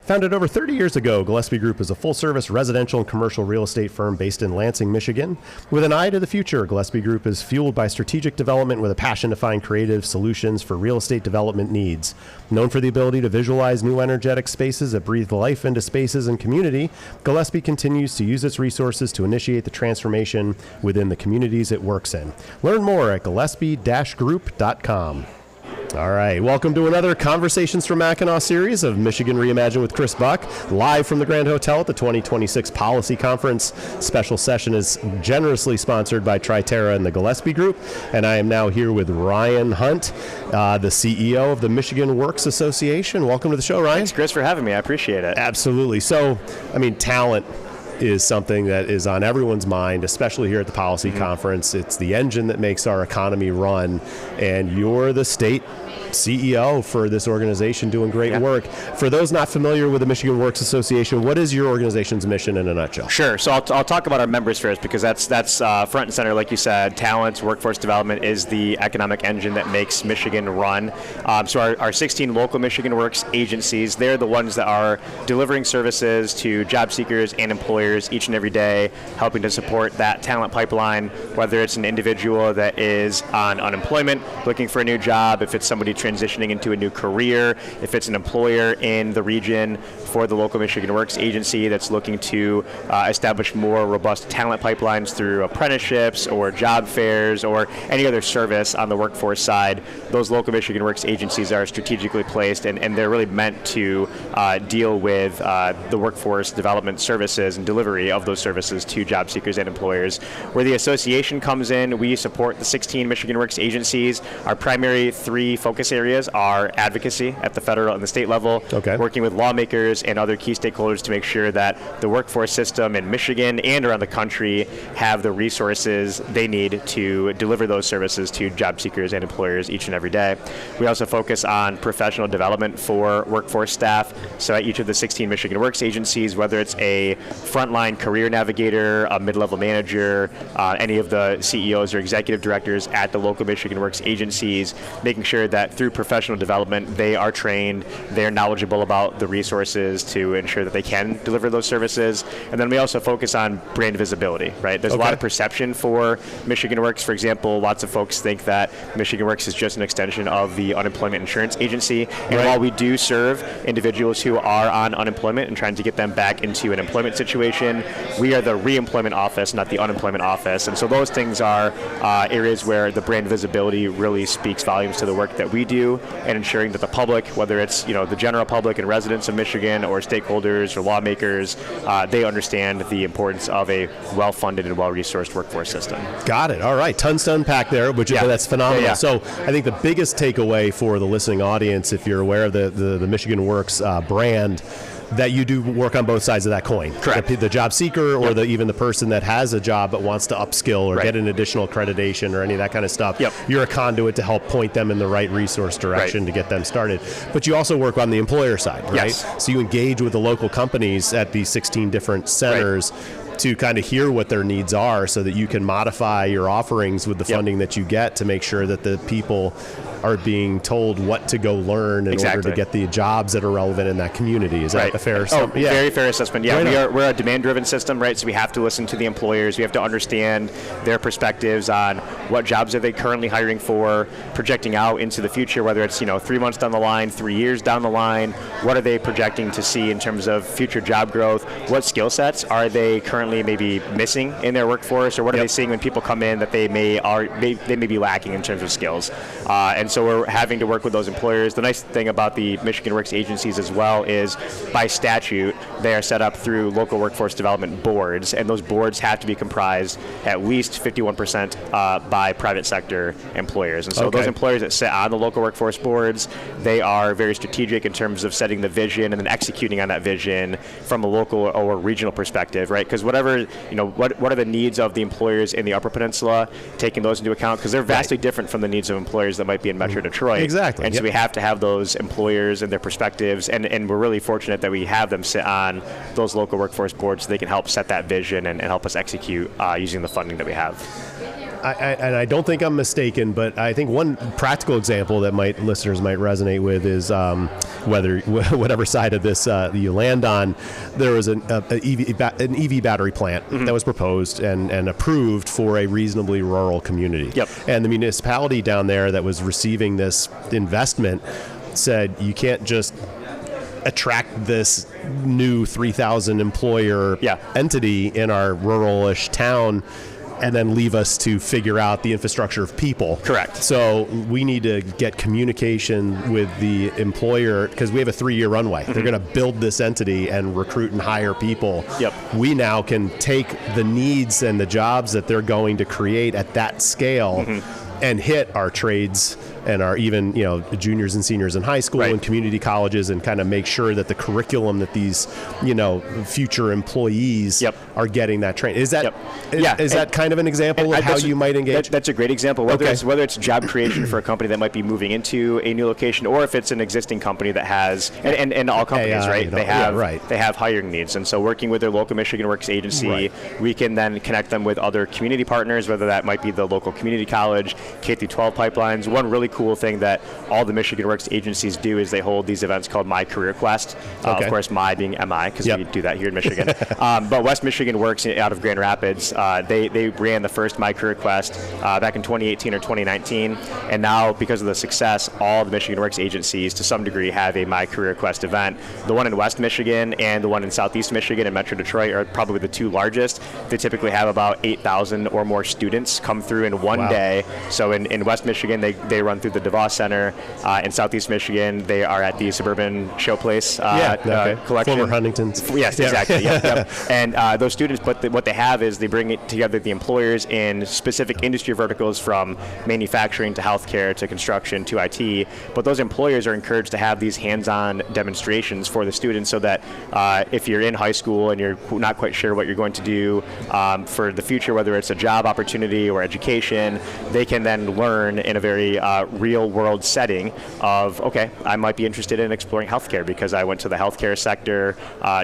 Founded over 30 years ago, Gillespie Group is a full-service residential and commercial real estate firm based in Lansing, Michigan. With an eye to the future, Gillespie Group is fueled by strategic development with a passion to find creative solutions for real estate development needs. Known for the ability to visualize new energetic spaces that breathe life into spaces and community, Gillespie continues to use its resources to initiate the transformation within the communities it works in. Learn more at gillespie-group.com. All right, welcome to another Conversations from Mackinac series of Michigan Reimagined with Chris Buck, live from the Grand Hotel at the 2026 Policy Conference. Special session is generously sponsored by Triterra and the Gillespie Group, and I am now here with Ryan Hundt, the CEO of the Michigan Works Association. Welcome to the show, Ryan. Thanks, Chris, for having me. I appreciate it. Absolutely. So, talent is something that is on everyone's mind, especially here at the Policy Conference. It's the engine that makes our economy run, and you're the state CEO for this organization doing great work. For those not familiar with the Michigan Works Association, what is your organization's mission in a nutshell? Sure. So I'll talk about our members first, because that's front and center. Like you said, talent, workforce development is the economic engine that makes Michigan run. So our 16 local Michigan Works agencies, they're the ones that are delivering services to job seekers and employers each and every day, helping to support that talent pipeline, whether it's an individual that is on unemployment, looking for a new job, if it's somebody transitioning into a new career, if it's an employer in the region for the local Michigan Works agency that's looking to establish more robust talent pipelines through apprenticeships or job fairs or any other service on the workforce side. Those local Michigan Works agencies are strategically placed, and they're really meant to deal with the workforce development services and delivery of those services to job seekers and employers. Where the association comes in, we support the 16 Michigan Works agencies. Our primary three focus areas are advocacy at the federal and the state level, working with lawmakers and other key stakeholders to make sure that the workforce system in Michigan and around the country have the resources they need to deliver those services to job seekers and employers each and every day. We also focus on professional development for workforce staff. So at each of the 16 Michigan Works agencies, whether it's a frontline career navigator, a mid-level manager, any of the CEOs or executive directors at the local Michigan Works agencies, making sure that through professional development, they are trained, they're knowledgeable about the resources to ensure that they can deliver those services. And then we also focus on brand visibility, right? There's a lot of perception for Michigan Works. For example, lots of folks think that Michigan Works is just an extension of the unemployment insurance agency. And while we do serve individuals who are on unemployment and trying to get them back into an employment situation, we are the reemployment office, not the unemployment office. And so those things are areas where the brand visibility really speaks volumes to the work that we do, and ensuring that the public, whether it's the general public and residents of Michigan or stakeholders or lawmakers, they understand the importance of a well-funded and well-resourced workforce system. Got it. All right. Tons to unpack there, which that's phenomenal. So I think the biggest takeaway for the listening audience, if you're aware of the Michigan Works brand, that you do work on both sides of that coin. Correct. The job seeker or even the person that has a job but wants to upskill or get an additional accreditation or any of that kind of stuff. You're a conduit to help point them in the right resource direction to get them started. But you also work on the employer side, right? Yes. So you engage with the local companies at these 16 different centers to kind of hear what their needs are so that you can modify your offerings with the funding that you get to make sure that the people are being told what to go learn in order to get the jobs that are relevant in that community. Is that a fair assessment? Very fair assessment. We're a demand-driven system, right? So we have to listen to the employers. We have to understand their perspectives on what jobs are they currently hiring for, projecting out into the future, whether it's 3 months down the line, 3 years down the line. What are they projecting to see in terms of future job growth? What skill sets are they currently maybe missing in their workforce, or what are they seeing when people come in that they may be lacking in terms of skills? And so we're having to work with those employers. The nice thing about the Michigan Works agencies as well is, by statute, they are set up through local workforce development boards, and those boards have to be comprised at least 51% by private sector employers. And so those employers that sit on the local workforce boards, they are very strategic in terms of setting the vision and then executing on that vision from a local or regional perspective, right? Because whatever, what are the needs of the employers in the Upper Peninsula, taking those into account, because they're vastly different from the needs of employers that might be in Metro Detroit. Exactly. And so we have to have those employers and their perspectives, and we're really fortunate that we have them sit on those local workforce boards so they can help set that vision and help us execute using the funding that we have. And I don't think I'm mistaken, but I think one practical example that listeners might resonate with is whatever side of this you land on, there was an EV battery plant that was proposed and approved for a reasonably rural community. Yep. And the municipality down there that was receiving this investment said, you can't just attract this new 3,000 employer entity in our rural-ish town and then leave us to figure out the infrastructure of people. Correct. So we need to get communication with the employer because we have a 3-year runway. They're going to build this entity and recruit and hire people. Yep. We now can take the needs and the jobs that they're going to create at that scale and hit our trades and our even juniors and seniors in high school and community colleges and kind of make sure that the curriculum that these future employees are getting that training. Is that is that kind of an example of how you might engage? That's a great example. Whether it's job creation for a company that might be moving into a new location, or if it's an existing company that has and all companies they have hiring needs, and so working with their local Michigan Works agency, we can then connect them with other community partners, whether that might be the local community college, K-12 pipelines. One really cool thing that all the Michigan Works agencies do is they hold these events called My Career Quest. Of course, my being MI, because we do that here in Michigan. But West Michigan Works out of Grand Rapids, they ran the first My Career Quest back in 2018 or 2019. And now, because of the success, all the Michigan Works agencies, to some degree, have a My Career Quest event. The one in West Michigan and the one in Southeast Michigan and Metro Detroit are probably the two largest. They typically have about 8,000 or more students come through in one day. So in West Michigan, they run through the DeVos Center. In Southeast Michigan, they are at the Suburban Showplace collection. Former Huntington's. Yes, exactly. And those students, what they have is they bring it together the employers in specific industry verticals from manufacturing to healthcare to construction to IT. But those employers are encouraged to have these hands-on demonstrations for the students so that if you're in high school and you're not quite sure what you're going to do for the future, whether it's a job opportunity or education, they can then learn in a very real-world setting of, okay, I might be interested in exploring healthcare because I went to the healthcare sector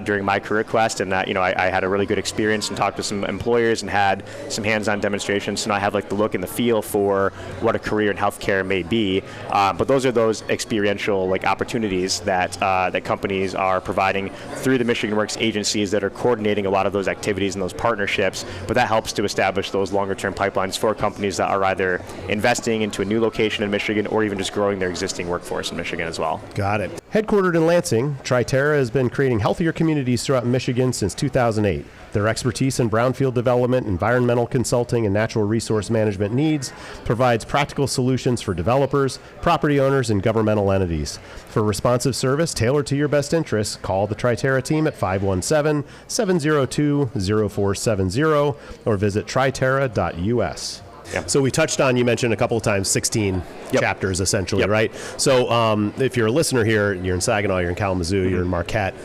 during my career quest, and that I had a really good experience and talked to some employers and had some hands-on demonstrations. So now I have the look and the feel for what a career in healthcare may be. But those are those experiential opportunities that companies are providing through the Michigan Works agencies that are coordinating a lot of those activities and those partnerships. But that helps to establish those longer-term pipelines for companies that are either investing into a new location in Michigan or even just growing their existing workforce in Michigan as well. Got it. Headquartered in Lansing, Triterra has been creating healthier communities throughout Michigan since 2008. Their expertise in brownfield development, environmental consulting, and natural resource management needs provides practical solutions for developers, property owners, and governmental entities. For responsive service tailored to your best interests, call the Triterra team at 517-702-0470 or visit triterra.us. So we touched on, you mentioned a couple of times, 16 chapters essentially, right? So if you're a listener here, you're in Saginaw, you're in Kalamazoo, you're in Marquette,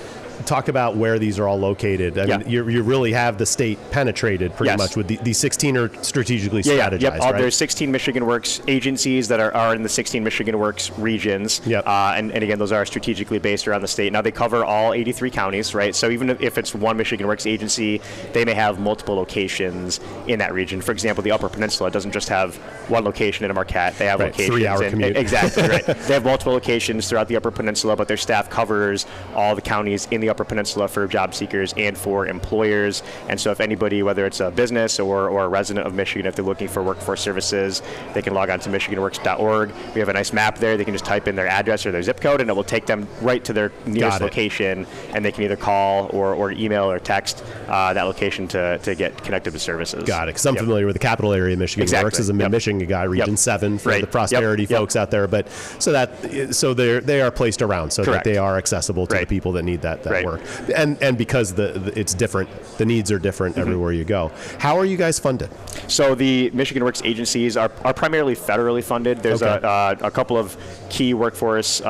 talk about where these are all located. I mean, you really have the state penetrated pretty much with these 16 are strategically strategized, right? There's 16 Michigan Works agencies that are in the 16 Michigan Works regions. And again, those are strategically based around the state. Now they cover all 83 counties, right? So even if it's one Michigan Works agency, they may have multiple locations in that region. For example, the Upper Peninsula doesn't just have one location in Marquette. They have locations. 3-hour commute. Exactly, right. They have multiple locations throughout the Upper Peninsula, but their staff covers all the counties in the Upper Peninsula for job seekers and for employers. And so if anybody, whether it's a business or a resident of Michigan, if they're looking for workforce services, they can log on to michiganworks.org. We have a nice map there. They can just type in their address or their zip code, and it will take them right to their nearest location, and they can either call or email or text that location to get connected to services. Got it. Because I'm familiar with the capital area of Michigan. Works as a Mid-Michigan guy, Region 7 for the prosperity folks out there. But so they are placed around so that they are accessible to the people that need that work. And because it's different, the needs are different everywhere you go. How are you guys funded? So the Michigan Works agencies are primarily federally funded. There's a couple of key workforce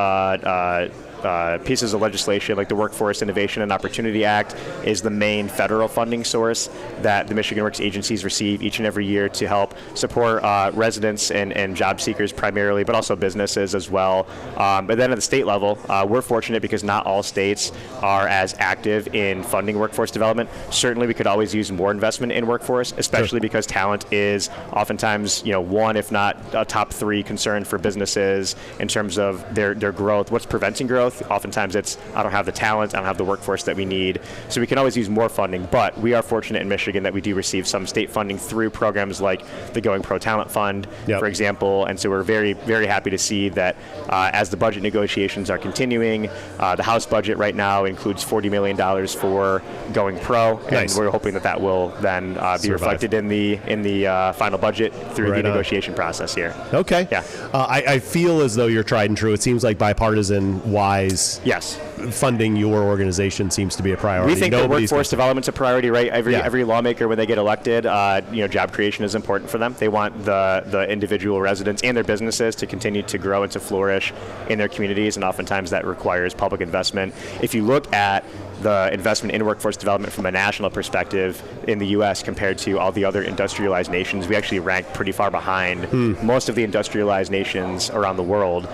pieces of legislation like the Workforce Innovation and Opportunity Act is the main federal funding source that the Michigan Works agencies receive each and every year to help support residents and job seekers primarily, but also businesses as well. But then at the state level, we're fortunate because not all states are as active in funding workforce development. Certainly we could always use more investment in workforce, especially because talent is oftentimes, one, if not a top 3 concern for businesses in terms of their growth. What's preventing growth? Oftentimes it's, I don't have the talent, I don't have the workforce that we need. So we can always use more funding, but we are fortunate in Michigan that we do receive some state funding through programs like the Going Pro Talent Fund, for example. And so we're very, very happy to see that as the budget negotiations are continuing, the House budget right now includes $40 million for Going Pro, and we're hoping that will then be reflected in the final budget through the negotiation process here. Okay. Yeah. I feel as though you're tried and true. It seems like bipartisan wise. Yes. Funding your organization seems to be a priority. We think that workforce development's a priority, right? Every lawmaker, when they get elected, job creation is important for them. They want the individual residents and their businesses to continue to grow and to flourish in their communities, and oftentimes that requires public investment. If you look at the investment in workforce development from a national perspective in the U.S. compared to all the other industrialized nations, we actually rank pretty far behind most of the industrialized nations around the world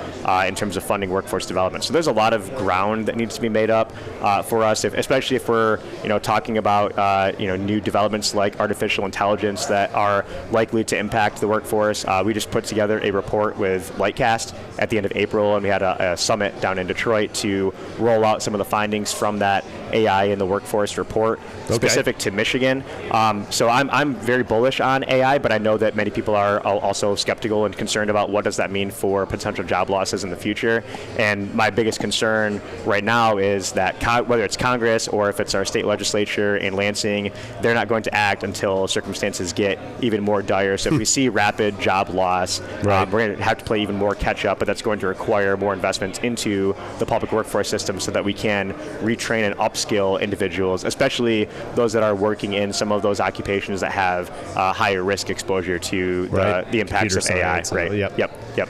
in terms of funding workforce development. So there's a lot of ground that needs to be made up for us, especially if we're talking about new developments like artificial intelligence that are likely to impact the workforce. We just put together a report with Lightcast at the end of April, and we had a summit down in Detroit to roll out some of the findings from that AI in the workforce report specific to Michigan. So I'm very bullish on AI, but I know that many people are also skeptical and concerned about what does that mean for potential job losses in the future. And my biggest concern right now is that whether it's Congress or if it's our state legislature in Lansing, they're not going to act until circumstances get even more dire. So if we see rapid job loss, we're going to have to play even more catch up, but that's going to require more investment into the public workforce system so that we can retrain and upskill individuals, especially those that are working in some of those occupations that have higher risk exposure to the impacts Computer of AI. Science. Yep.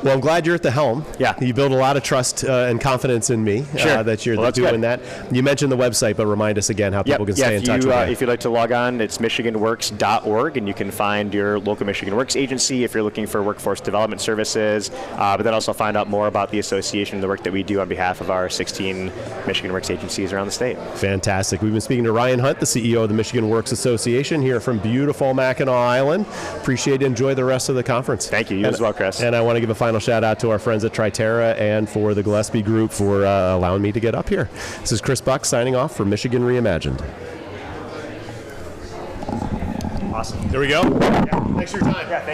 Well, I'm glad you're at the helm. Yeah. You build a lot of trust and confidence in me that you're doing that. You mentioned the website, but remind us again how people can stay in touch with you. If you'd like to log on, it's michiganworks.org, and you can find your local Michigan Works agency if you're looking for workforce development services, but then also find out more about the association and the work that we do on behalf of our 16 Michigan Works agencies around the state. Fantastic. We've been speaking to Ryan Hundt, the CEO of the Michigan Works Association here from beautiful Mackinac Island. Appreciate it. Enjoy the rest of the conference. Thank you. You as well, Chris. And I want to give a final shout out to our friends at Triterra and for the Gillespie Group for allowing me to get up here. This is Chris Buck signing off for Michigan Reimagined. Awesome. There we go. Yeah. Thanks for your time. Yeah,